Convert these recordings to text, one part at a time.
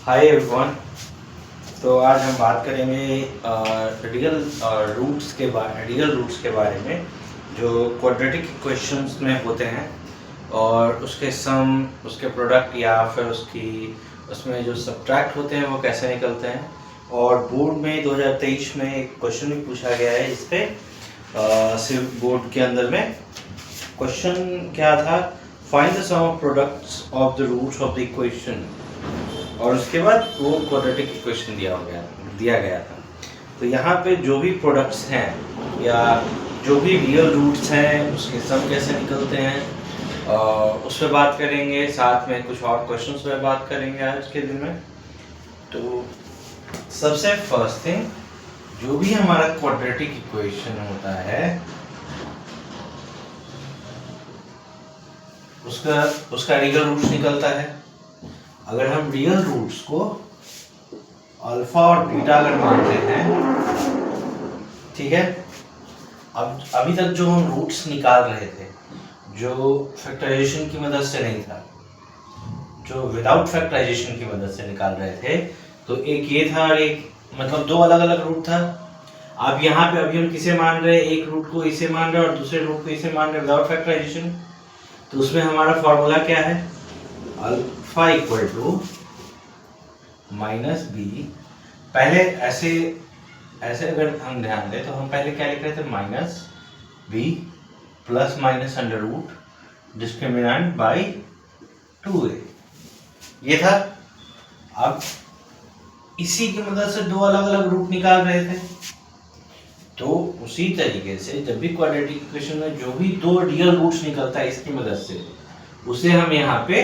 Hi everyone. तो आज हम बात करेंगे रियल रूट्स के बारे में जो क्वाड्रेटिक इक्वेशंस में होते हैं और उसके सम, उसके प्रोडक्ट या फिर उसमें जो सब्ट्रैक्ट होते हैं वो कैसे निकलते हैं। और बोर्ड में 2023 में एक क्वेश्चन भी पूछा गया है इस पे सिर्फ बोर्ड के अंदर में। क्वेश्चन क्या था? Find the sum of products of the roots of the equation, और उसके बाद वो क्वाड्रेटिक इक्वेशन दिया गया था। तो यहाँ पे जो भी प्रोडक्ट्स हैं या जो भी रियल रूट्स हैं उसके सम कैसे निकलते हैं उस पर बात करेंगे। साथ में कुछ और क्वेश्चंस पे बात करेंगे आज के दिन में। तो सबसे फर्स्ट थिंग, जो भी हमारा क्वाड्रेटिक इक्वेशन होता है उसका रियल रूट्स निकलता है। अगर हम रियल रूट्स को अल्फा और बीटा अगर मानते हैं, ठीक है। अब अभी तक जो हम रूट्स निकाल रहे थे, जो फैक्टराइजेशन की मदद से नहीं था, जो विदाउट फैक्टराइजेशन की मदद से निकाल रहे थे, तो एक ये था और एक मतलब दो अलग अलग रूट था। अब यहाँ पे अभी हम किसे मान रहे हैं? एक रूट को इसे मान रहे हैं और दूसरे रूट को इसे मान रहे हैं विदाउट फैक्टराइजेशन। तो उसमें हमारा फॉर्मूला क्या है? Alpha equal to minus B. पहले ऐसे अगर हम ध्यान दें तो हम पहले क्या लिख रहे थे? Minus B plus minus under root discriminant by 2a, ये था। अब इसी की मदद से दो अलग अलग रूट निकाल रहे थे। तो उसी तरीके से जब भी क्वाड्रेटिक इक्वेशन में जो भी दो रियल रूट्स निकलता है इसकी मदद से, उसे हम यहाँ पे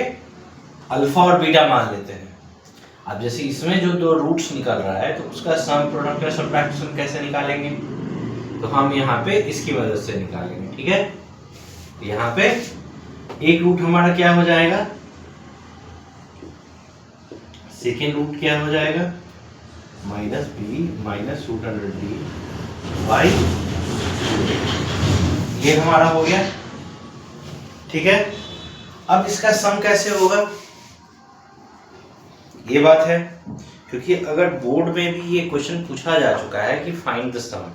अल्फा और बीटा मान लेते हैं। अब जैसे इसमें जो दो रूट्स निकल रहा है तो उसका सम, प्रोडक्ट या सब्ट्रैक्शन कैसे निकालेंगे? तो हम यहाँ पे इसकी मदद से निकालेंगे, ठीक है। यहाँ पे एक रूट हमारा क्या हो जाएगा? सेकेंड रूट क्या हो जाएगा? Minus B minus root under D by, ये हमारा हो गया, ठीक है। अब इसका सम कैसे होगा? ये बात है, क्योंकि अगर बोर्ड में भी ये क्वेश्चन पूछा जा चुका है कि find the sum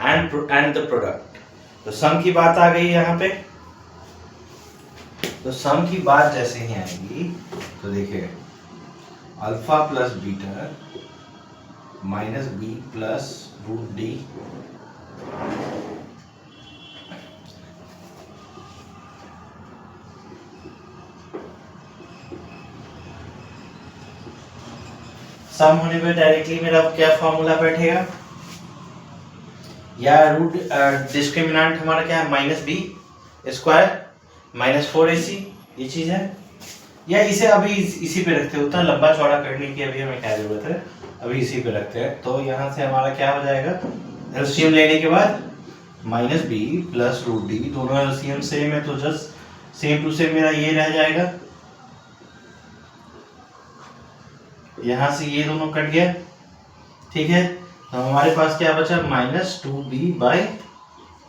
and the product, तो सम की बात आ गई यहाँ पे। तो सम की बात जैसे ही आएगी तो देखिए, alpha plus beta minus B plus root D sum होने पे डायरेक्टली मेरा क्या फॉर्मूला बैठेगा? या रूट डिस्क्रिमिनेंट हमारा क्या है? Minus B square minus 4ac, ये चीज है। या इसे अभी इसी पे रखते हैं, उतना लंबा चौड़ा करने की अभी हमें क्या जरूरत है, अभी इसी पे रखते हैं। तो यहाँ से हमारा क्या हो जाएगा? एलसीएम लेने के बाद minus B plus root D, दोनों एलसीएम सेम है तो जस्ट सेम टू सेम मेरा ये रह जाएगा। यहाँ से ये दोनों कट गया, ठीक है। तो हमारे पास क्या बचा? Minus 2b by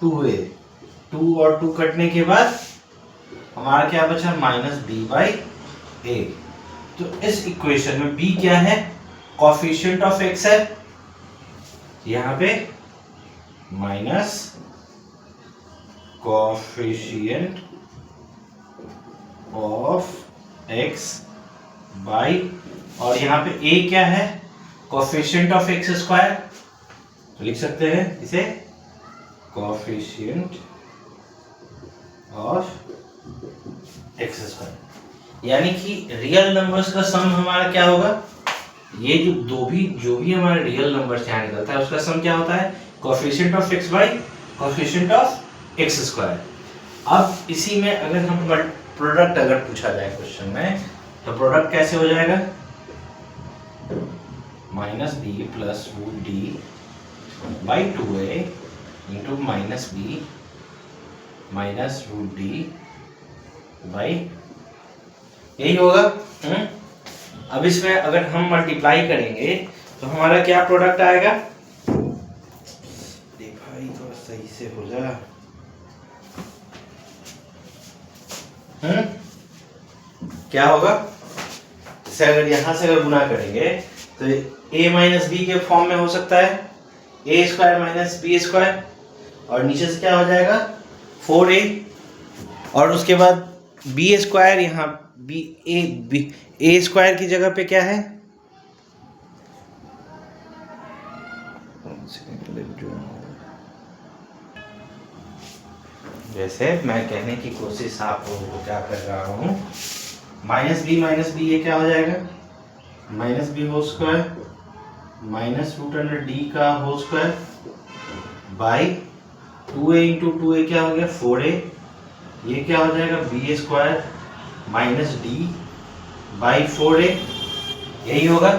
2a। 2 और 2 कटने के बाद हमारा क्या बचा? Minus b by a। तो इस इक्वेशन में b क्या है? कोफिशिएंट ऑफ x है, यहाँ पे minus coefficient of x by, और यहाँ पे a क्या है? Coefficient of x square. तो लिख सकते हैं इसे कोफिशिएंट ऑफ x स्क्वायर। यानी कि रियल नंबर्स का सम हमारा क्या होगा? ये जो भी हमारे रियल नंबर्स यहाँ निकलता है उसका सम क्या होता है? Coefficient of x by coefficient of x square. अब इसी में अगर हम प्रोडक्ट अगर पूछा जाए क्वेश्चन में, तो प्रोडक्ट कैसे हो जाएगा? Minus B plus root D by 2a into minus B minus root D by, यही होगा। अब इसमें अगर हम मल्टीप्लाई करेंगे तो हमारा क्या प्रोडक्ट आएगा? भाई थोड़ा सही से हो जा। क्या होगा? जैसे अगर यहाँ से अगर गुना करेंगे तो a माइनस बी के फॉर्म में हो सकता है a square minus B square, और नीचे से क्या हो जाएगा 4a, और उसके बाद बी स्क्वायर, यहाँ बी ए स्क्वायर की जगह पे क्या है, जैसे मैं कहने की कोशिश आप लोगों को क्या कर रहा हूँ, माइनस बी ये क्या हो जाएगा minus B whole square minus root under D का whole square by 2a into 2a क्या हो गया 4a, ये क्या हो जाएगा B square minus D by 4a, यही होगा।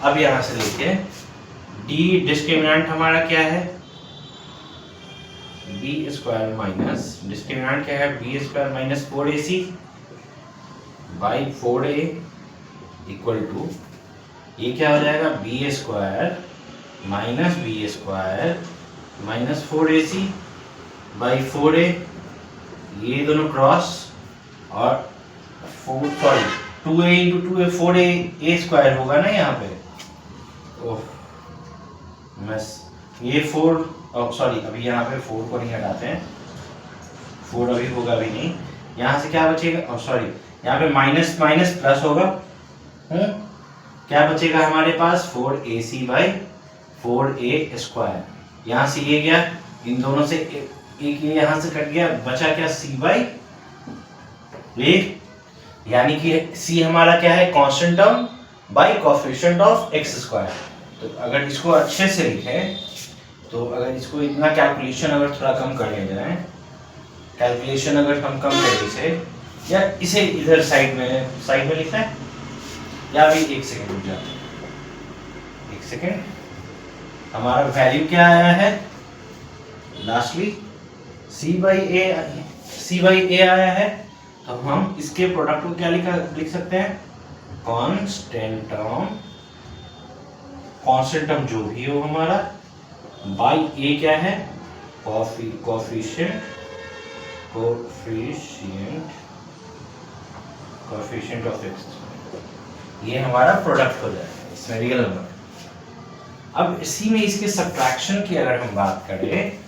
अब यहां से लेके डी डिस्क्रिमिनेंट हमारा क्या है बी स्क्वायर माइनस डिस्क्रिमिनेंट क्या है B square minus 4ac by 4a equal to ये क्या हो जाएगा B square minus 4ac by 4a, ये दोनों क्रॉस, और 2a into 2a 4a a square होगा ना यहाँ पे, ओह मिस ये 4 सॉरी अभी यहाँ पे 4 को नहीं हटाते हैं, 4 अभी होगा भी नहीं, यहाँ से क्या बचेगा सॉरी यहाँ पे माइनस माइनस प्लस होगा, क्या बचेगा हमारे पास 4ac बाई 4a स्क्वायर, यहाँ से ये गया इन दोनों से एक ये यहाँ से कट गया, बचा क्या c बाई a, यानी कि c हमारा क्या है constant term by coefficient of x square. तो अगर इसको अच्छे से लिखें तो अगर इसको इतना कैलकुलेशन अगर थोड़ा कम कर लिया जाए, कैलकुलेशन अगर हम कम करें इसे, या इसे इधर साइड में लिखना है, या अभी एक सेकेंड रुक जाते हैं, एक सेकेंड, हमारा वैल्यू क्या आया है लास्टली c बाई a आया है, तो हम इसके प्रोडक्ट को क्या लिख सकते हैं कांस्टेंट टर्म जो भी हो हमारा बाई a क्या है कोएफिशिएंट ऑफ x, ये हमारा प्रोडक्ट हो जाएगा इसमें रियल नंबर। अब इसी में इसके सब्ट्रैक्शन की अगर हम बात करें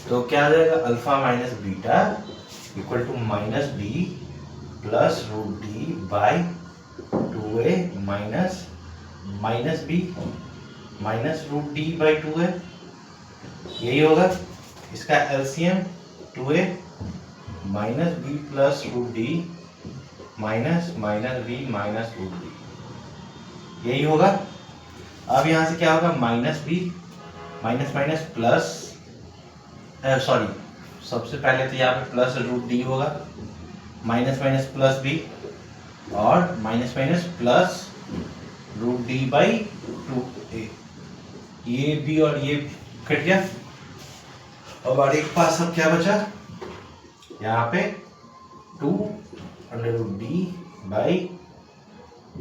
तो क्या आ जाएगा alpha minus beta equal to minus B plus root D by 2a minus B minus root D by 2a, यही होगा। इसका LCM 2a minus B plus root D minus B minus root D, यही होगा। अब यहाँ से क्या होगा minus B minus plus sorry सबसे पहले तो यहाँ पे प्लस रूट डी होगा, माइनस प्लस बी और minus plus root D by 2a, ये बी और ये कट गया। अब और एक पास अब क्या बचा यहाँ पे 2 under root D by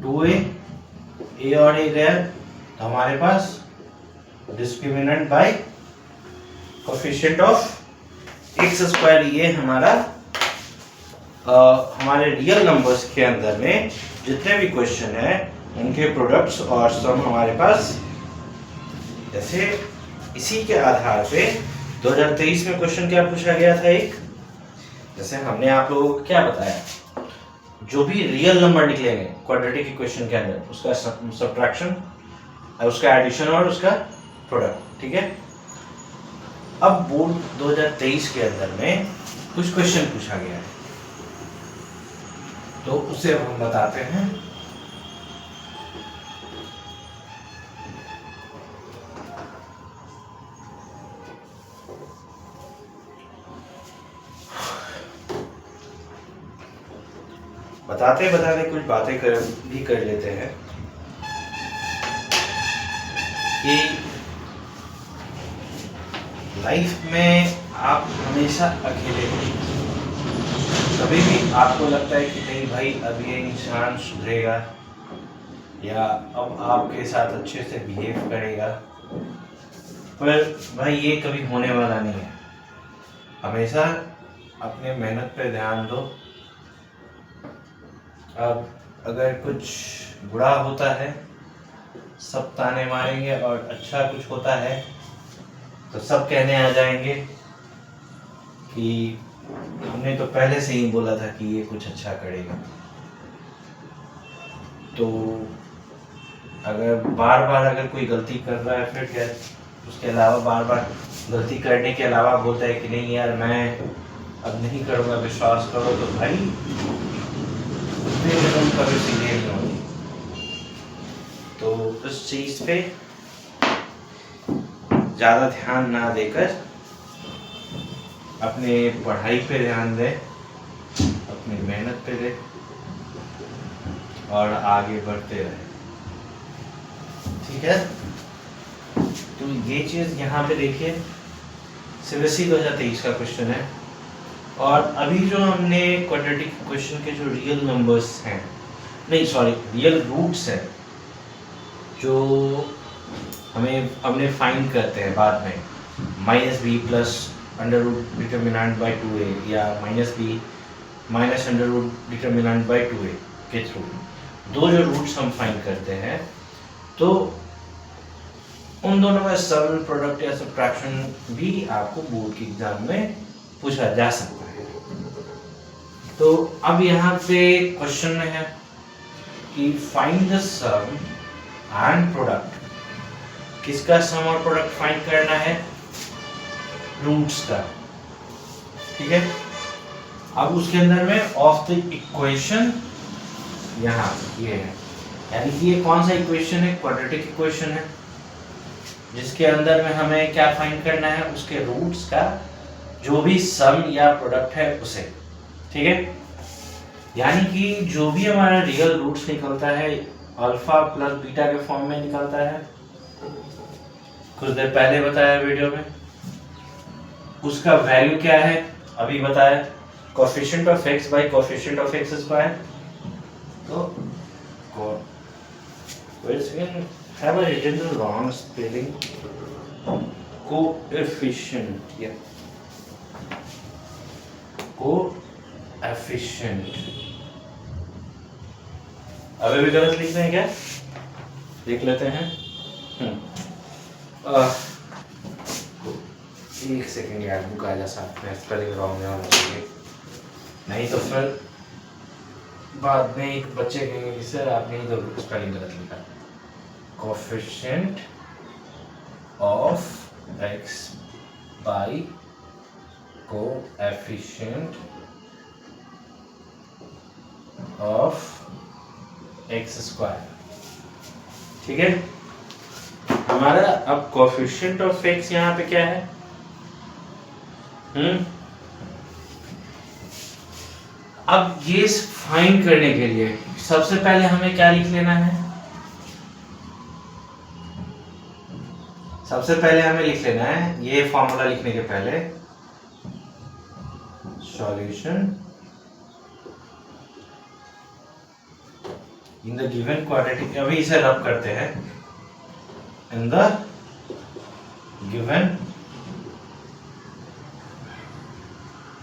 2a, a और a गया तो हमारे पास discriminant by coefficient of x square, ये हमारा हमारे रियल नंबर्स के अंदर में जितने भी क्वेश्चन है उनके प्रोडक्ट्स और सम हमारे पास। जैसे इसी के आधार पे 2023 में क्वेश्चन क्या पूछा गया था, एक जैसे हमने आप लोगों को क्या बताया, जो भी रियल नंबर निकलेंगे क्वाड्रेटिक इक्वेशन के अंदर उसका सब्ट्रैक्शन, उसका एडिशन और उसका प्रोडक्ट, ठीक है। अब बोर्ड 2023 के अंदर में कुछ क्वेश्चन पूछा गया है तो उसे अब हम बताते हैं। बताते कुछ बातें भी कर लेते हैं कि लाइफ में आप हमेशा अकेले हो। कभी भी आपको लगता है कि नहीं भाई अब ये इंसान सुधरेगा या अब आपके साथ अच्छे से बिहेव करेगा, पर भाई ये कभी होने वाला नहीं है। हमेशा अपने मेहनत पे ध्यान दो। अब अगर कुछ बुरा होता है सब ताने मारेंगे, और अच्छा कुछ होता है तो सब कहने आ जाएंगे कि हमने तो पहले से ही बोला था कि ये कुछ अच्छा करेगा। तो अगर बार बार अगर कोई गलती कर रहा है, फिर क्या उसके अलावा बार बार गलती करने के अलावा बोलता है कि नहीं यार मैं अब नहीं करूँगा, विश्वास करो, तो भाई तुम कभी सीधे नहीं होगी। तो उस चीज़ पे ज़्यादा ध्यान ना देकर अपने पढ़ाई पे ध्यान दे, अपनी मेहनत पे दे और आगे बढ़ते रहे। ठीक है, तो ये चीज़ यहाँ पे देखिए, CBSE 2023 का क्वेश्चन है। और अभी जो हमने क्वाड्रेटिक इक्वेशन के जो रियल नंबर्स हैं, नहीं सॉरी रियल रूट्स हैं, जो हमने फाइंड करते हैं बाद में, -b plus under root determinant by 2a या -b minus under root determinant by 2a के थ्रू दो जो रूट्स हम फाइंड करते हैं, तो उन दोनों में सम, प्रोडक्ट या सब्ट्रैक्शन भी आपको बोर्ड के एग्जाम में पूछा जा सकता है। तो अब यहाँ पे क्वेश्चन में है कि find the sum and product. किसका सम और प्रोडक्ट फाइंड करना है? रूट्स का। ठीक है, अब उसके अंदर में ऑफ द इक्वेशन यहाँ ये है, यानी कि ये कौन सा इक्वेशन है? क्वाड्रेटिक इक्वेशन है, जिसके अंदर में हमें क्या फाइंड करना है? उसके रूट्स का जो भी सम या प्रोडक्ट है उसे। ठीक है, यानी कि जो भी हमारा रियल रूट्स निकलता है अल्फा प्लस बीटा के फॉर्म में निकलता है, कुछ देर पहले बताया वीडियो में। उसका वैल्यू क्या है अभी बताया, coefficient of x by coefficient of x square. तो have I written the wrong spelling? Coefficient, yeah. Coefficient. अभी भी गलत लिख रहे हैं क्या? लिख लेते हैं। एक सेकेंड यार, बुक आ जा साथ में, स्पेलिंग रॉन्ग नहीं होना चाहिए, नहीं तो फिर बाद में एक बच्चे कहेंगे कि सर आपने ही तो स्पेलिंग गलत लिखा। Coefficient of x by coefficient of x square. ठीक है, हमारा अब कोएफिशिएंट ऑफ x यहाँ पे क्या है? अब ये फाइंड करने के लिए सबसे पहले हमें क्या लिख लेना है? सबसे पहले हमें लिख लेना है, ये फॉर्मूला लिखने के पहले, solution in the given quadratic, अभी इसे रब करते हैं, in the given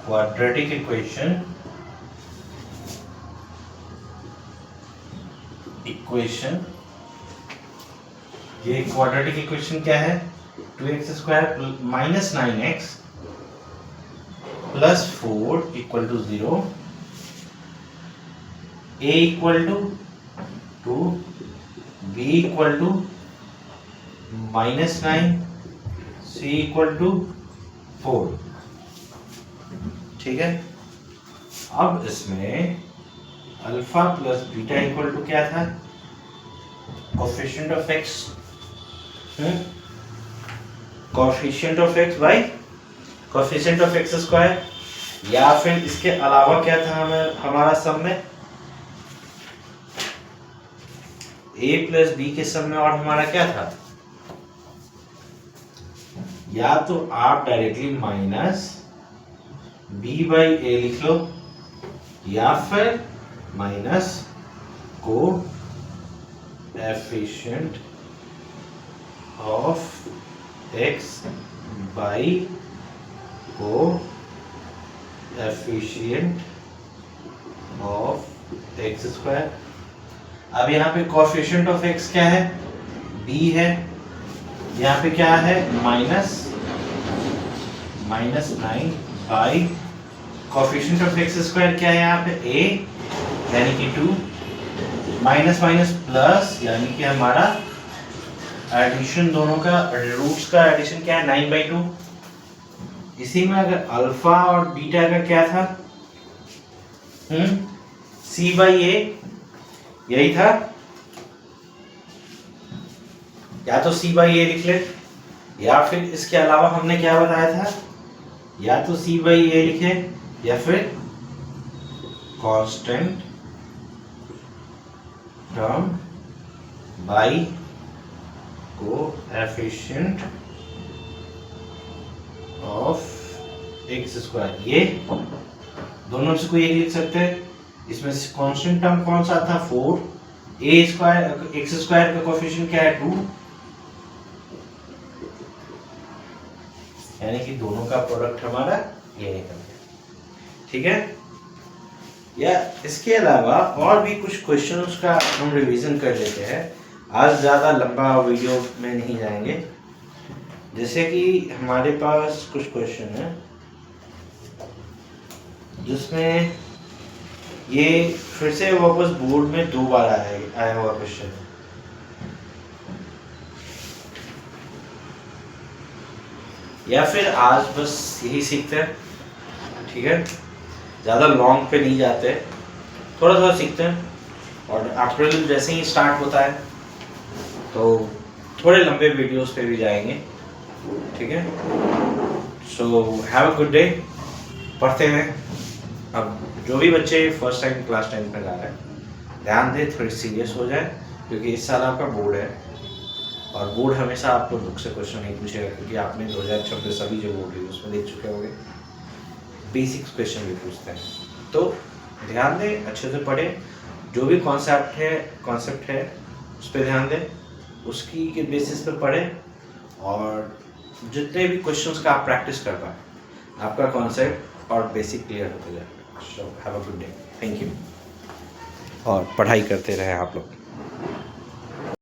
quadratic equation ये क्वाड्रेटिक इक्वेशन क्या है? 2x square minus 9x plus 4 equal to 0, a equal to 2, b equal to -9, c equal to 4। ठीक है, अब इसमें alpha plus beta equal to क्या था? Coefficient of x, coefficient of x by coefficient of x square, या फिर इसके अलावा क्या था हमें हमारा सम में? a प्लस b के सम में, और हमारा क्या था? या तो आप directly minus b by a लिख लो, या फिर minus coefficient of x by को एफिशिएंट ऑफ एक्स स्क्वायर। अब यहाँ पे कोएफिशिएंट ऑफ एक्स क्या है, b है, यहाँ पे क्या है minus 9 by coefficient of x square क्या है यहाँ पे a यानी कि 2 माइनस माइनस प्लस यानी कि हमारा एडिशन, दोनों का रूट्स का एडिशन क्या है 9/2। इसी में अगर अल्फा और बीटा का क्या था c/a यही था, या तो c/a लिख ले या फिर इसके अलावा हमने क्या बताया था, या तो c/a लिखे या फिर constant term by coefficient of x square. ये दोनों से कोई एक लिख सकते हैं। इसमें से कांस्टेंट टर्म कौन सा था 4, a स्क्वायर एक्स स्क्वायर का कोएफिशिएंट क्या है 2, यानी कि दोनों का प्रोडक्ट हमारा ये निकल गया। ठीक है, या इसके अलावा और भी कुछ क्वेश्चंस का हम रिवीजन कर लेते हैं। आज ज़्यादा लंबा वीडियो में नहीं जाएंगे। जैसे कि हमारे पास कुछ क्वेश्चन है जिसमें ये फिर से वापस बोर्ड में 2 बार आया हुआ क्वेश्चन है। या फिर आज बस यही सीखते हैं, ठीक है, ज़्यादा लॉन्ग पे नहीं जाते, थोड़ा थोड़ा सीखते हैं। और अप्रैल जैसे ही स्टार्ट होता है तो थोड़े लंबे वीडियोस पे भी जाएंगे। ठीक है, so have a good day. पढ़ते हैं। अब जो भी बच्चे फर्स्ट टाइम क्लास 10 में जा रहे हैं ध्यान दें, थोड़ी सीरियस हो जाए, क्योंकि इस साल आपका बोर्ड है और बोर्ड हमेशा आपको बुक से क्वेश्चन नहीं पूछेगा, क्योंकि आपने 2026 सभी जो बोर्ड है उसमें देख चुके होंगे, बेसिक्स क्वेश्चन भी पूछते हैं। तो ध्यान दें, अच्छे से पढ़ें, जो भी कॉन्सेप्ट है उस पर ध्यान दें, उसकी के बेसिस पे पढ़ें, और जितने भी क्वेश्चंस का आप प्रैक्टिस कर पाए आपका कॉन्सेप्ट और बेसिक क्लियर होते जाएगा। So have a good day, thank you. और पढ़ाई करते रहे आप लोग।